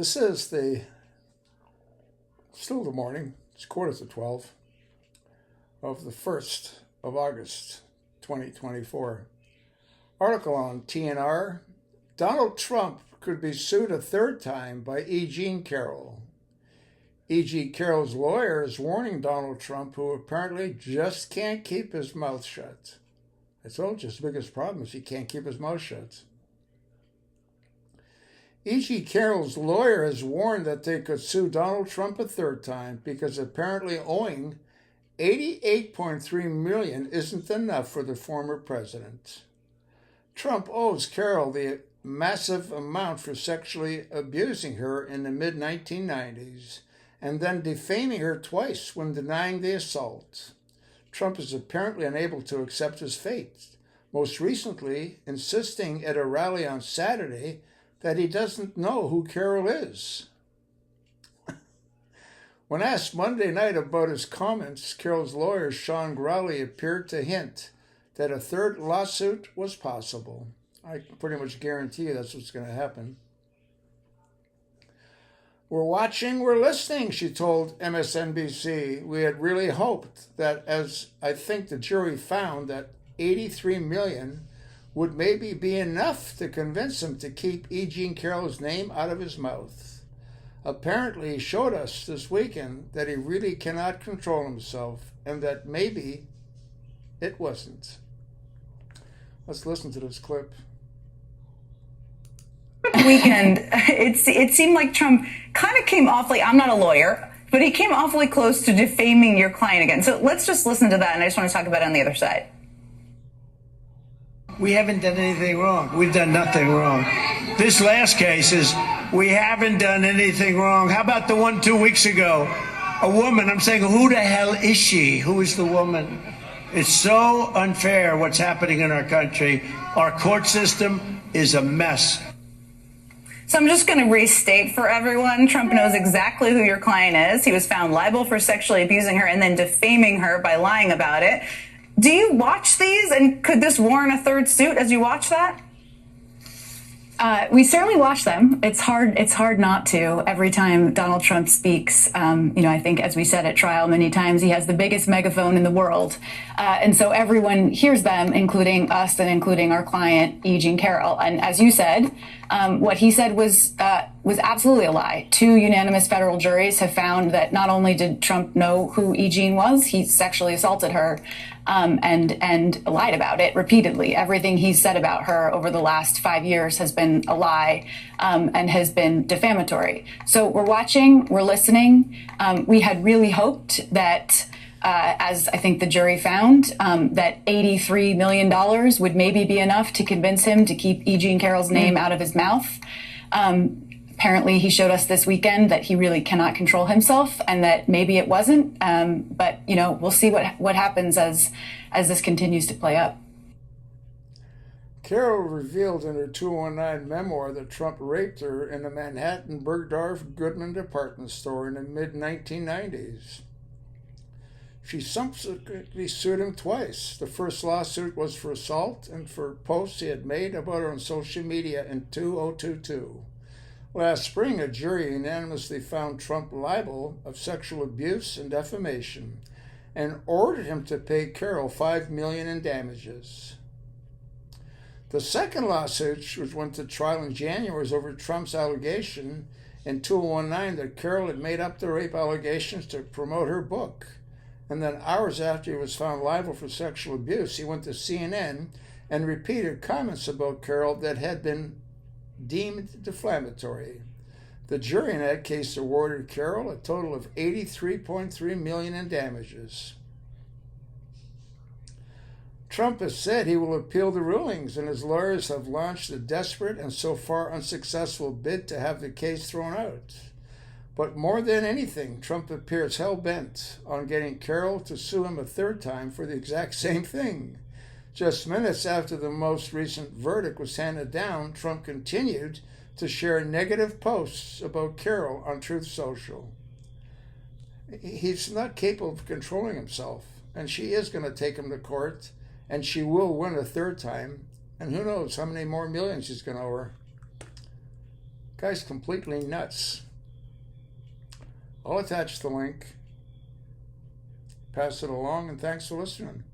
This is still the morning, it's 11:45 of the 1st of August, 2024. Article on TNR, Donald Trump could be sued a third time by e.jean Carroll. E.jean Carroll's lawyer is warning Donald Trump, who apparently just can't keep his mouth shut. I told you his biggest problem is he can't keep his mouth shut. E.jean Carroll's lawyer has warned that they could sue Donald Trump a third time because apparently owing $88.3 million isn't enough for the former president. Trump owes Carroll the massive amount for sexually abusing her in the mid-1990s and then defaming her twice when denying the assault. Trump is apparently unable to accept his fate, most recently insisting at a rally on Saturday that he doesn't know who Carroll is. When asked Monday night about his comments, Carroll's lawyer, Sean Growley, appeared to hint that a third lawsuit was possible. I pretty much guarantee you that's what's going to happen. "We're watching, we're listening," she told MSNBC. "We had really hoped that, as I think the jury found, that $83 million would maybe be enough to convince him to keep e.jean Carroll's name out of his mouth. Apparently, he showed us this weekend that he really cannot control himself and that maybe it wasn't." Let's listen to this clip. Weekend, it seemed like Trump kind of came awfully, I'm not a lawyer, but he came awfully close to defaming your client again. So let's just listen to that, and I just want to talk about it on the other side. We haven't done anything wrong. We've done nothing wrong. This last case is, we haven't done anything wrong. How about the one 2 weeks ago? A woman, I'm saying, who the hell is she? Who is the woman? It's so unfair what's happening in our country. Our court system is a mess. So I'm just going to restate for everyone. Trump knows exactly who your client is. He was found liable for sexually abusing her and then defaming her by lying about it. Do you watch these, and could this warrant a third suit as you watch that? We certainly watch them. It's hard not to. Every time Donald Trump speaks, I think, as we said at trial many times, he has the biggest megaphone in the world. And so everyone hears them, including us and including our client, e.jean Carroll. And as you said, what he said was absolutely a lie. 2 unanimous federal juries have found that not only did Trump know who e.jean was, he sexually assaulted her and lied about it repeatedly. Everything he's said about her over the last 5 years has been a lie and has been defamatory. So we're watching, we're listening. We had really hoped that, as I think the jury found, that $83 million would maybe be enough to convince him to keep e.jean Carroll's name out of his mouth. Apparently, he showed us this weekend that he really cannot control himself, and that maybe it wasn't. But we'll see what happens as this continues to play up. Carroll revealed in her 2019 memoir that Trump raped her in a Manhattan Bergdorf Goodman department store in the mid-1990s. She subsequently sued him twice. The first lawsuit was for assault and for posts he had made about her on social media in 2022. Last spring, a jury unanimously found Trump liable of sexual abuse and defamation and ordered him to pay Carroll $5 million in damages. The second lawsuit, which went to trial in January, was over Trump's allegation in 2019 that Carroll had made up the rape allegations to promote her book. And then hours after he was found liable for sexual abuse, he went to CNN and repeated comments about Carroll that had been deemed defamatory. The jury in that case awarded Carroll a total of $83.3 million in damages. Trump has said he will appeal the rulings, and his lawyers have launched a desperate and so far unsuccessful bid to have the case thrown out. But more than anything, Trump appears hell-bent on getting Carroll to sue him a third time for the exact same thing. Just minutes after the most recent verdict was handed down, Trump continued to share negative posts about Carroll on Truth Social. He's not capable of controlling himself, and she is going to take him to court, and she will win a third time, and who knows how many more millions he's going to owe her. Guy's completely nuts. I'll attach the link. Pass it along, and thanks for listening.